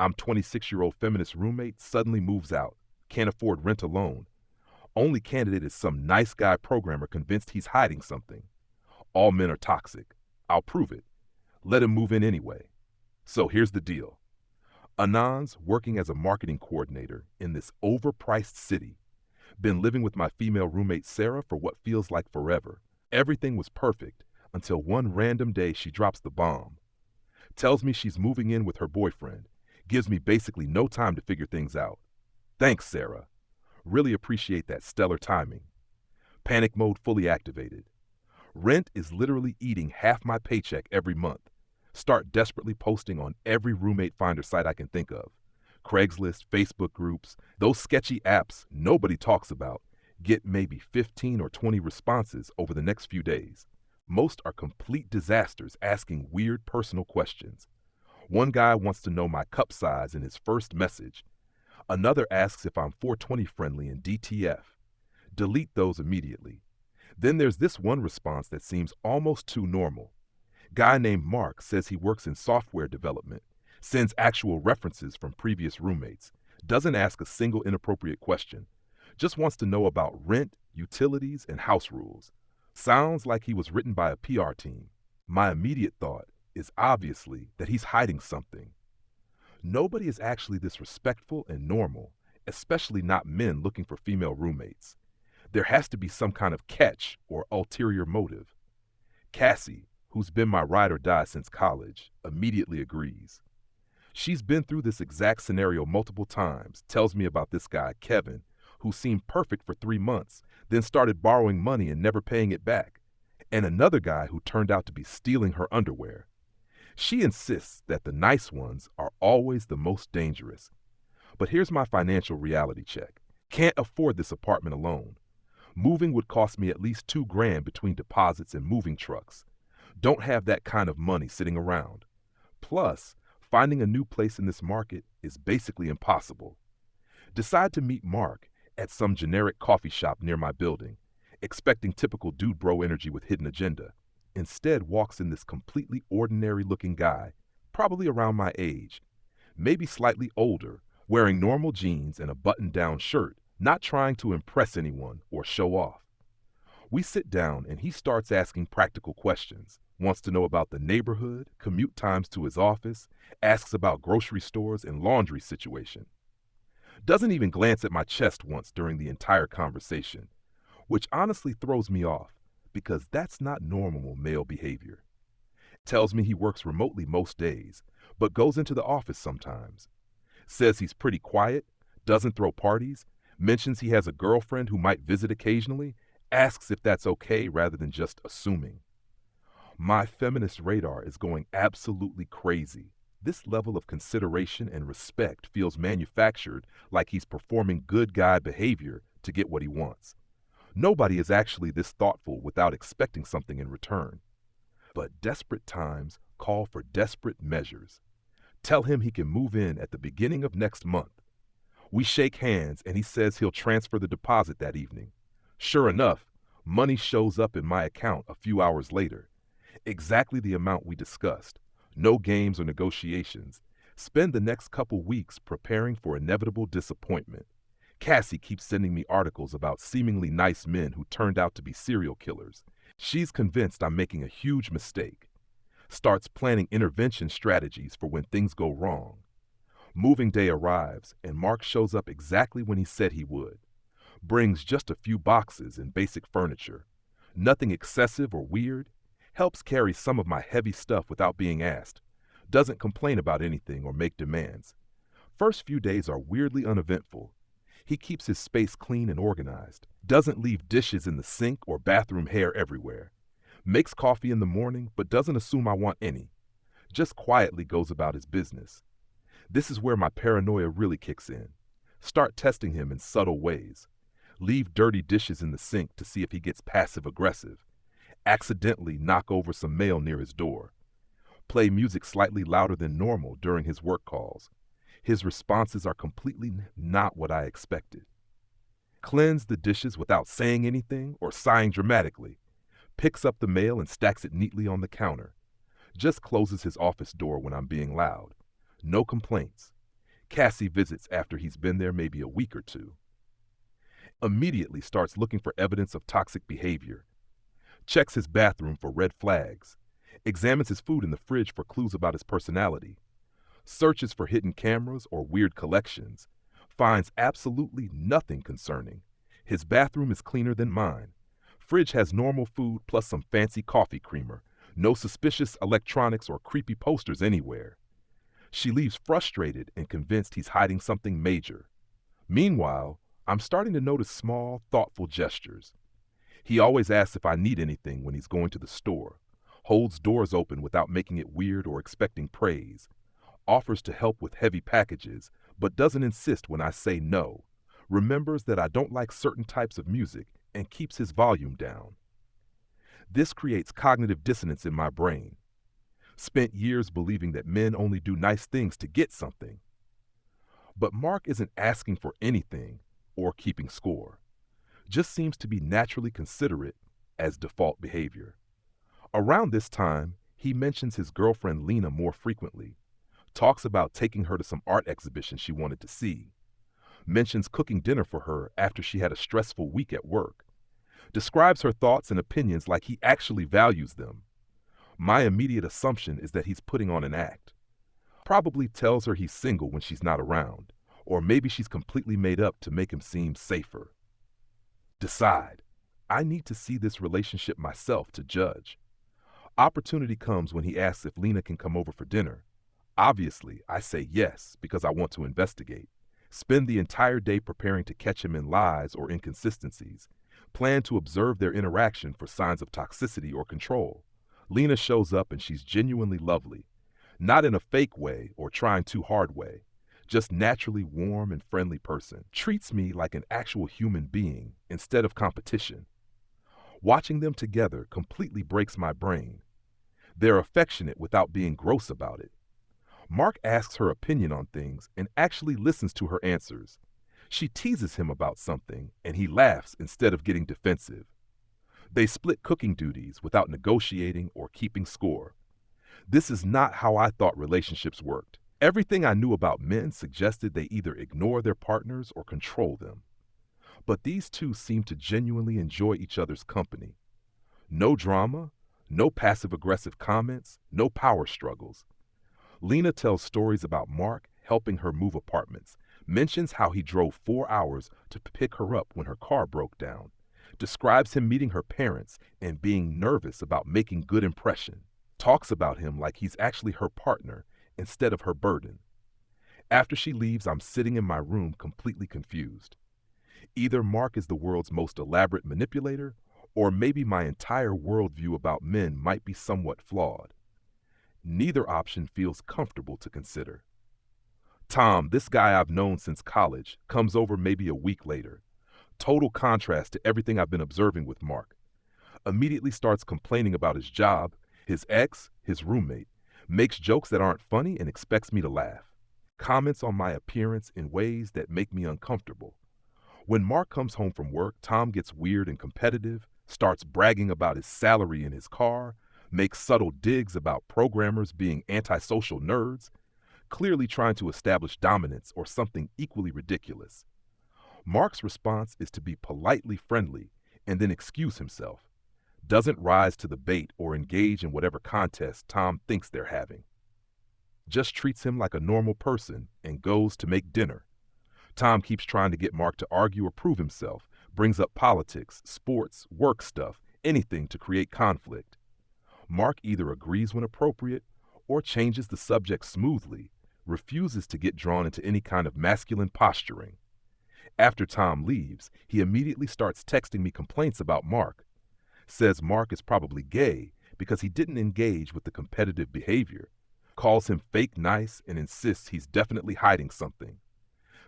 I'm 26-year-old feminist roommate suddenly moves out, can't afford rent alone. Only candidate is some nice guy programmer convinced he's hiding something. All men are toxic. I'll prove it. Let him move in anyway. So here's the deal. Anon's working as a marketing coordinator in this overpriced city. Been living with my female roommate Sarah for what feels like forever. Everything was perfect until one random day she drops the bomb. Tells me she's moving in with her boyfriend. Gives me basically no time to figure things out. Thanks, Sarah. Really appreciate that stellar timing. Panic mode fully activated. Rent is literally eating half my paycheck every month. Start desperately posting on every roommate finder site I can think of. Craigslist, Facebook groups, those sketchy apps nobody talks about. Get maybe 15 or 20 responses over the next few days. Most are complete disasters asking weird personal questions. One guy wants to know my cup size in his first message. Another asks if I'm 420 friendly and DTF. Delete those immediately. Then there's this one response that seems almost too normal. Guy named Mark says he works in software development, sends actual references from previous roommates, doesn't ask a single inappropriate question, just wants to know about rent, utilities, and house rules. Sounds like he was written by a PR team. My immediate thought is obviously that he's hiding something. Nobody is actually this respectful and normal, especially not men looking for female roommates. There has to be some kind of catch or ulterior motive. Cassie, who's been my ride or die since college, immediately agrees. She's been through this exact scenario multiple times, tells me about this guy, Kevin, who seemed perfect for 3 months, then started borrowing money and never paying it back, and another guy who turned out to be stealing her underwear. She insists that the nice ones are always the most dangerous. But here's my financial reality check. Can't afford this apartment alone. Moving would cost me at least $2,000 between deposits and moving trucks. Don't have that kind of money sitting around. Plus, finding a new place in this market is basically impossible. Decide to meet Mark at some generic coffee shop near my building, expecting typical dude bro energy with hidden agenda. Instead walks in this completely ordinary looking guy, probably around my age, maybe slightly older, wearing normal jeans and a button-down shirt, not trying to impress anyone or show off. We sit down and he starts asking practical questions, wants to know about the neighborhood, commute times to his office, asks about grocery stores and laundry situation. Doesn't even glance at my chest once during the entire conversation, which honestly throws me off because that's not normal male behavior. Tells me he works remotely most days, but goes into the office sometimes. Says he's pretty quiet, doesn't throw parties, mentions he has a girlfriend who might visit occasionally, asks if that's okay rather than just assuming. My feminist radar is going absolutely crazy. This level of consideration and respect feels manufactured, like he's performing good guy behavior to get what he wants. Nobody is actually this thoughtful without expecting something in return. But desperate times call for desperate measures. Tell him he can move in at the beginning of next month. We shake hands and he says he'll transfer the deposit that evening. Sure enough, money shows up in my account a few hours later. Exactly the amount we discussed. No games or negotiations. Spend the next couple weeks preparing for inevitable disappointment. Cassie keeps sending me articles about seemingly nice men who turned out to be serial killers. She's convinced I'm making a huge mistake. Starts planning intervention strategies for when things go wrong. Moving day arrives, and Mark shows up exactly when he said he would. Brings just a few boxes and basic furniture. Nothing excessive or weird. Helps carry some of my heavy stuff without being asked. Doesn't complain about anything or make demands. First few days are weirdly uneventful. He keeps his space clean and organized. Doesn't leave dishes in the sink or bathroom hair everywhere. Makes coffee in the morning, but doesn't assume I want any. Just quietly goes about his business. This is where my paranoia really kicks in. Start testing him in subtle ways. Leave dirty dishes in the sink to see if he gets passive-aggressive. Accidentally knock over some mail near his door. Play music slightly louder than normal during his work calls. His responses are completely not what I expected. Cleanse the dishes without saying anything or sighing dramatically. Picks up the mail and stacks it neatly on the counter. Just closes his office door when I'm being loud. No complaints. Cassie visits after he's been there maybe a week or two. Immediately starts looking for evidence of toxic behavior. Checks his bathroom for red flags. Examines his food in the fridge for clues about his personality. Searches for hidden cameras or weird collections. Finds absolutely nothing concerning. His bathroom is cleaner than mine. Fridge has normal food plus some fancy coffee creamer. No suspicious electronics or creepy posters anywhere. She leaves frustrated and convinced he's hiding something major. Meanwhile, I'm starting to notice small, thoughtful gestures. He always asks if I need anything when he's going to the store, holds doors open without making it weird or expecting praise, offers to help with heavy packages, but doesn't insist when I say no, remembers that I don't like certain types of music, and keeps his volume down. This creates cognitive dissonance in my brain. Spent years believing that men only do nice things to get something. But Mark isn't asking for anything or keeping score. Just seems to be naturally considerate as default behavior. Around this time, he mentions his girlfriend Lena more frequently, talks about taking her to some art exhibition she wanted to see, mentions cooking dinner for her after she had a stressful week at work, describes her thoughts and opinions like he actually values them. My immediate assumption is that he's putting on an act. Probably tells her he's single when she's not around, or maybe she's completely made up to make him seem safer. Decide. I need to see this relationship myself to judge. Opportunity comes when he asks if Lena can come over for dinner. Obviously, I say yes because I want to investigate. Spend the entire day preparing to catch him in lies or inconsistencies. Plan to observe their interaction for signs of toxicity or control. Lena shows up and she's genuinely lovely. Not in a fake way or trying too hard way. Just naturally warm and friendly person. Treats me like an actual human being instead of competition. Watching them together completely breaks my brain. They're affectionate without being gross about it. Mark asks her opinion on things and actually listens to her answers. She teases him about something and he laughs instead of getting defensive. They split cooking duties without negotiating or keeping score. This is not how I thought relationships worked. Everything I knew about men suggested they either ignore their partners or control them. But these two seem to genuinely enjoy each other's company. No drama, no passive-aggressive comments, no power struggles. Lena tells stories about Mark helping her move apartments, mentions how he drove 4 hours to pick her up when her car broke down, describes him meeting her parents and being nervous about making good impression, talks about him like he's actually her partner instead of her burden. After she leaves, I'm sitting in my room completely confused. Either Mark is the world's most elaborate manipulator, or maybe my entire worldview about men might be somewhat flawed. Neither option feels comfortable to consider. Tom, this guy I've known since college, comes over maybe a week later. Total contrast to everything I've been observing with Mark. Immediately starts complaining about his job, his ex, his roommate, makes jokes that aren't funny and expects me to laugh. Comments on my appearance in ways that make me uncomfortable. When Mark comes home from work, Tom gets weird and competitive, starts bragging about his salary in his car, makes subtle digs about programmers being antisocial nerds, clearly trying to establish dominance or something equally ridiculous. Mark's response is to be politely friendly and then excuse himself. Doesn't rise to the bait or engage in whatever contest Tom thinks they're having. Just treats him like a normal person and goes to make dinner. Tom keeps trying to get Mark to argue or prove himself, brings up politics, sports, work stuff, anything to create conflict. Mark either agrees when appropriate or changes the subject smoothly, refuses to get drawn into any kind of masculine posturing. After Tom leaves, he immediately starts texting me complaints about Mark. Says Mark is probably gay because he didn't engage with the competitive behavior, calls him fake nice and insists he's definitely hiding something.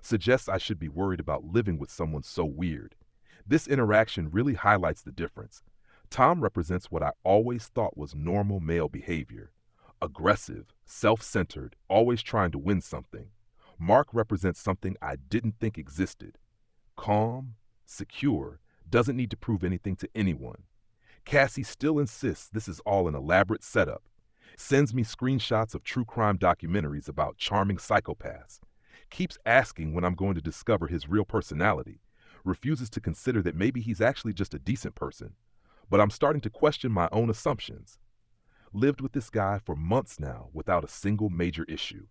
Suggests I should be worried about living with someone so weird. This interaction really highlights the difference. Tom represents what I always thought was normal male behavior. Aggressive, self-centered, always trying to win something. Mark represents something I didn't think existed. Calm, secure, doesn't need to prove anything to anyone. Cassie still insists this is all an elaborate setup. Sends me screenshots of true crime documentaries about charming psychopaths. keeps asking when I'm going to discover his real personality, refuses to consider that maybe he's actually just a decent person. But I'm starting to question my own assumptions. Lived with this guy for months now without a single major issue.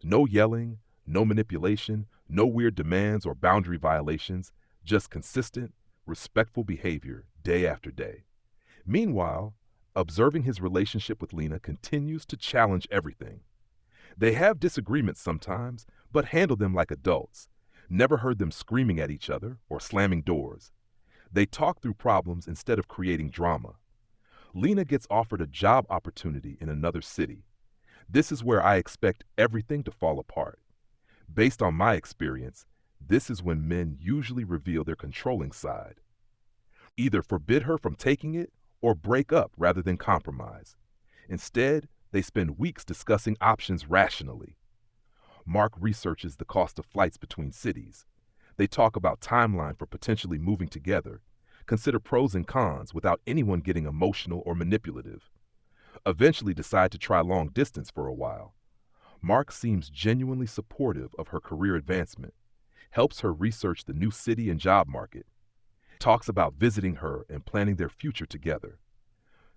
No yelling, no manipulation, no weird demands or boundary violations, just consistent, respectful behavior day after day. Meanwhile, observing his relationship with Lena continues to challenge everything. They have disagreements sometimes, but handle them like adults. Never heard them screaming at each other or slamming doors. They talk through problems instead of creating drama. Lena gets offered a job opportunity in another city. This is where I expect everything to fall apart. Based on my experience, this is when men usually reveal their controlling side. Either forbid her from taking it or break up rather than compromise. Instead, they spend weeks discussing options rationally. Mark researches the cost of flights between cities. They talk about timeline for potentially moving together, consider pros and cons without anyone getting emotional or manipulative. Eventually decide to try long distance for a while. Mark seems genuinely supportive of her career advancement, helps her research the new city and job market, talks about visiting her and planning their future together.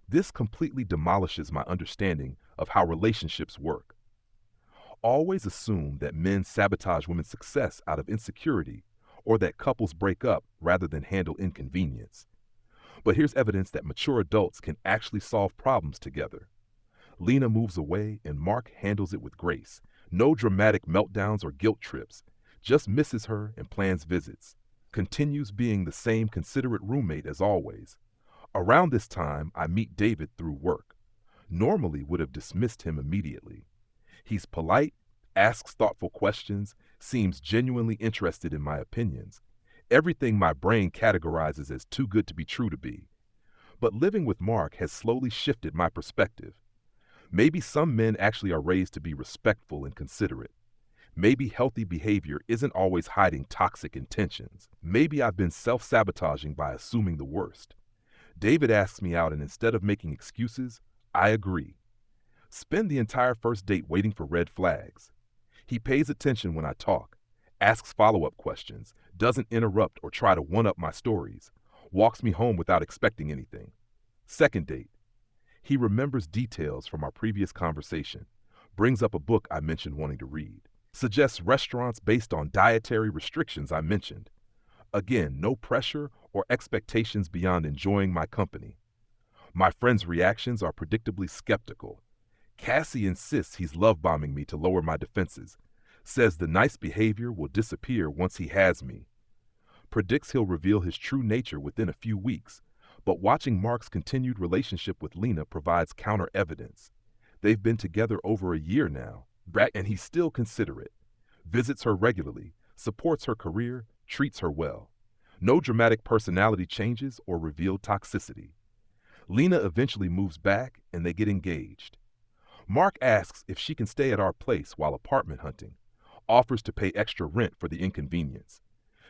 This completely demolishes my understanding of how relationships work. Always assume that men sabotage women's success out of insecurity or that couples break up rather than handle inconvenience. But here's evidence that mature adults can actually solve problems together. Lena moves away and Mark handles it with grace. No dramatic meltdowns or guilt trips, just misses her and plans visits. Continues being the same considerate roommate as always. Around this time, I meet David through work. Normally would have dismissed him immediately. He's polite, asks thoughtful questions, seems genuinely interested in my opinions. Everything my brain categorizes as too good to be true to be. But living with Mark has slowly shifted my perspective. Maybe some men actually are raised to be respectful and considerate. Maybe healthy behavior isn't always hiding toxic intentions. Maybe I've been self-sabotaging by assuming the worst. David asks me out and instead of making excuses, I agree. Spend the entire first date waiting for red flags. He pays attention when I talk, asks follow-up questions, doesn't interrupt or try to one-up my stories, walks me home without expecting anything. Second date. He remembers details from our previous conversation, brings up a book I mentioned wanting to read, suggests restaurants based on dietary restrictions I mentioned. Again, no pressure or expectations beyond enjoying my company. My friend's reactions are predictably skeptical. Cassie insists he's love-bombing me to lower my defenses, says the nice behavior will disappear once he has me. Predicts he'll reveal his true nature within a few weeks, but watching Mark's continued relationship with Lena provides counter-evidence. They've been together over a year now, and he's still considerate. Visits her regularly, supports her career, treats her well. No dramatic personality changes or revealed toxicity. Lena eventually moves back and they get engaged. Mark asks if she can stay at our place while apartment hunting, offers to pay extra rent for the inconvenience,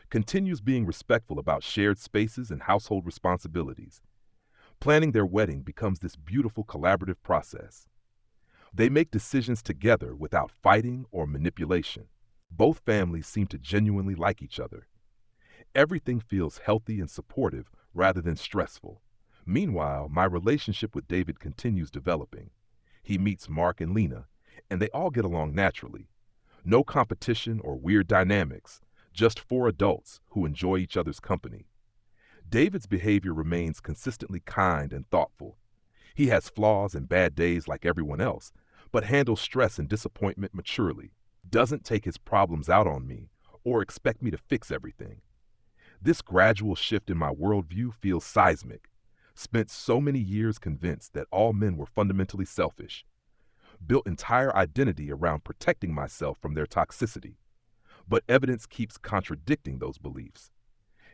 continues being respectful about shared spaces and household responsibilities. Planning their wedding becomes this beautiful collaborative process. They make decisions together without fighting or manipulation. Both families seem to genuinely like each other. Everything feels healthy and supportive rather than stressful. Meanwhile, my relationship with David continues developing. He meets Mark and Lena, and they all get along naturally. No competition or weird dynamics, just four adults who enjoy each other's company. David's behavior remains consistently kind and thoughtful. He has flaws and bad days like everyone else, but handles stress and disappointment maturely. Doesn't take his problems out on me or expect me to fix everything. This gradual shift in my worldview feels seismic. Spent so many years convinced that all men were fundamentally selfish. Built entire identity around protecting myself from their toxicity. But evidence keeps contradicting those beliefs.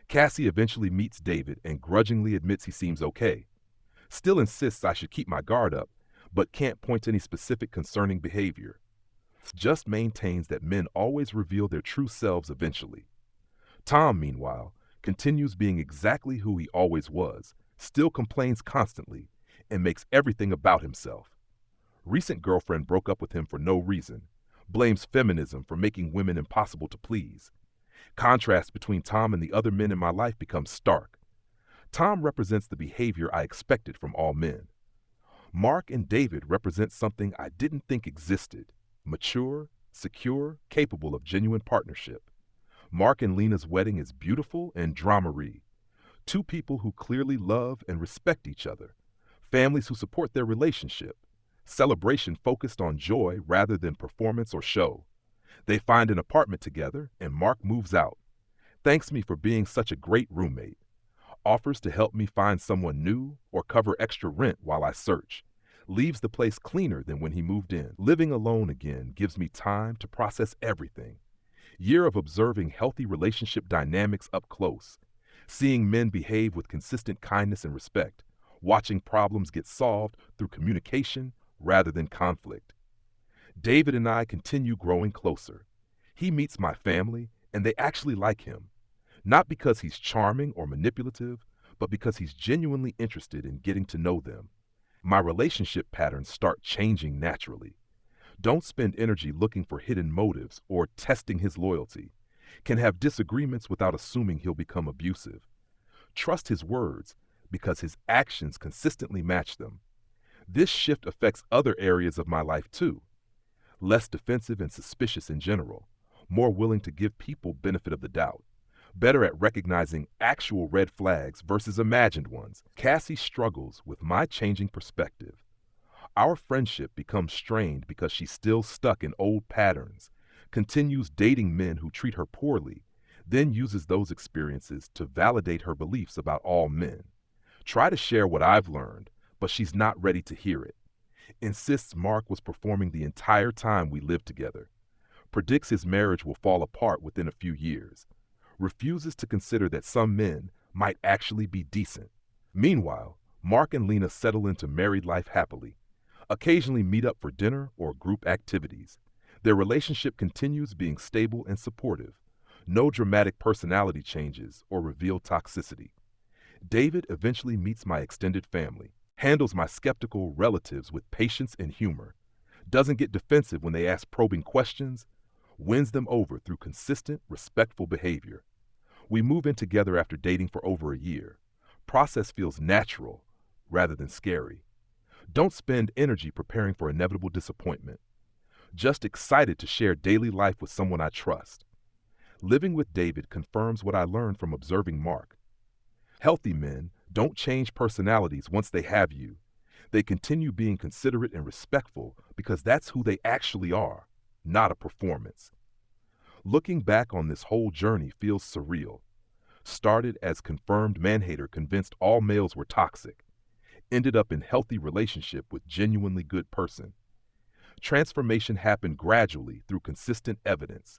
Cassie eventually meets David and grudgingly admits he seems okay. Still insists I should keep my guard up, but can't point to any specific concerning behavior. Just maintains that men always reveal their true selves eventually. Tom, meanwhile, continues being exactly who he always was, still complains constantly, and makes everything about himself. Recent girlfriend broke up with him for no reason, blames feminism for making women impossible to please. Contrast between Tom and the other men in my life becomes stark. Tom represents the behavior I expected from all men. Mark and David represent something I didn't think existed: mature, secure, capable of genuine partnership. Mark and Lena's wedding is beautiful and drama-free. Two people who clearly love and respect each other. Families who support their relationship. Celebration focused on joy rather than performance or show. They find an apartment together and Mark moves out. Thanks me for being such a great roommate. Offers to help me find someone new or cover extra rent while I search. Leaves the place cleaner than when he moved in. Living alone again gives me time to process everything. Year of observing healthy relationship dynamics up close. Seeing men behave with consistent kindness and respect. Watching problems get solved through communication rather than conflict. David and I continue growing closer. He meets my family and they actually like him. Not because he's charming or manipulative, but because he's genuinely interested in getting to know them. My relationship patterns start changing naturally. Don't spend energy looking for hidden motives or testing his loyalty. Can have disagreements without assuming he'll become abusive. Trust his words because his actions consistently match them. This shift affects other areas of my life too. Less defensive and suspicious in general. More willing to give people benefit of the doubt. Better at recognizing actual red flags versus imagined ones. Cassie struggles with my changing perspective. Our friendship becomes strained because she's still stuck in old patterns, continues dating men who treat her poorly, then uses those experiences to validate her beliefs about all men. Try to share what I've learned, but she's not ready to hear it. Insists Mark was performing the entire time we lived together. Predicts his marriage will fall apart within a few years. Refuses to consider that some men might actually be decent. Meanwhile, Mark and Lena settle into married life happily. Occasionally meet up for dinner or group activities. Their relationship continues being stable and supportive. No dramatic personality changes or revealed toxicity. David eventually meets my extended family. Handles my skeptical relatives with patience and humor. Doesn't get defensive when they ask probing questions. Wins them over through consistent, respectful behavior. We move in together after dating for over a year. Process feels natural rather than scary. Don't spend energy preparing for inevitable disappointment. Just excited to share daily life with someone I trust. Living with David confirms what I learned from observing Mark. Healthy men don't change personalities once they have you. They continue being considerate and respectful because that's who they actually are, not a performance. Looking back on this whole journey feels surreal. Started as confirmed man-hater convinced all males were toxic. Ended up in healthy relationship with genuinely good person. Transformation happened gradually through consistent evidence.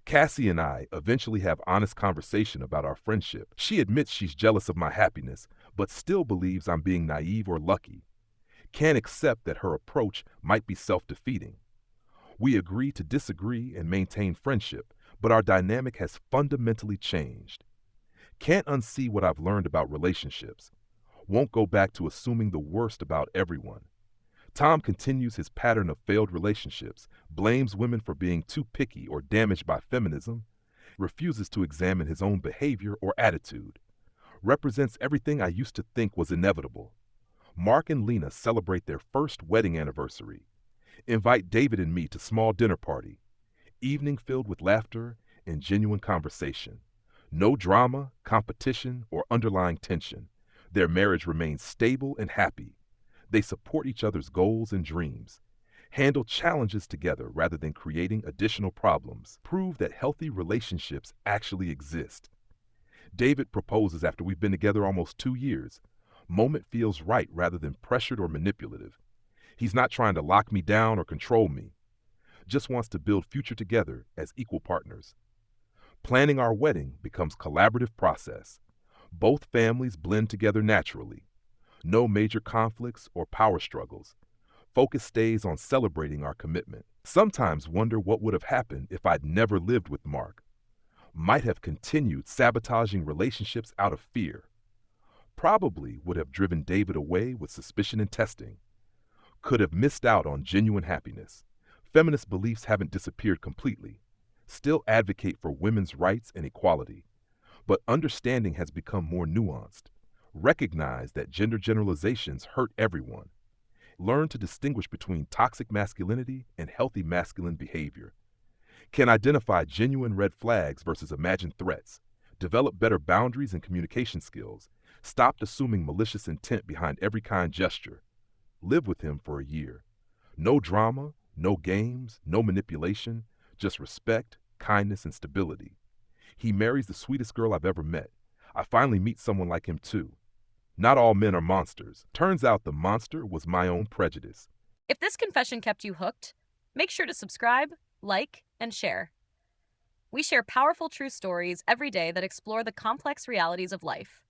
Cassie and I eventually have honest conversation about our friendship. She admits she's jealous of my happiness, but still believes I'm being naive or lucky. Can't accept that her approach might be self-defeating. We agree to disagree and maintain friendship, but our dynamic has fundamentally changed. Can't unsee what I've learned about relationships. Won't go back to assuming the worst about everyone. Tom continues his pattern of failed relationships, blames women for being too picky or damaged by feminism, refuses to examine his own behavior or attitude, represents everything I used to think was inevitable. Mark and Lena celebrate their first wedding anniversary, invite David and me to small dinner party, evening filled with laughter and genuine conversation. No drama, competition, or underlying tension. Their marriage remains stable and happy. They support each other's goals and dreams. Handle challenges together rather than creating additional problems. Prove that healthy relationships actually exist. David proposes after we've been together almost 2 years. Moment feels right rather than pressured or manipulative. He's not trying to lock me down or control me. Just wants to build future together as equal partners. Planning our wedding becomes collaborative process. Both families blend together naturally. No major conflicts or power struggles. Focus stays on celebrating our commitment. Sometimes wonder what would have happened if I'd never lived with Mark. Might have continued sabotaging relationships out of fear. Probably would have driven David away with suspicion and testing. Could have missed out on genuine happiness. Feminist beliefs haven't disappeared completely. Still advocate for women's rights and equality, but understanding has become more nuanced. Recognize that gender generalizations hurt everyone. Learn to distinguish between toxic masculinity and healthy masculine behavior. Can identify genuine red flags versus imagined threats. Develop better boundaries and communication skills. Stop assuming malicious intent behind every kind gesture. Live with him for a year. No drama, no games, no manipulation, just respect, kindness, and stability. He marries the sweetest girl I've ever met. I finally meet someone like him too. Not all men are monsters. Turns out the monster was my own prejudice. If this confession kept you hooked, make sure to subscribe, like, and share. We share powerful true stories every day that explore the complex realities of life.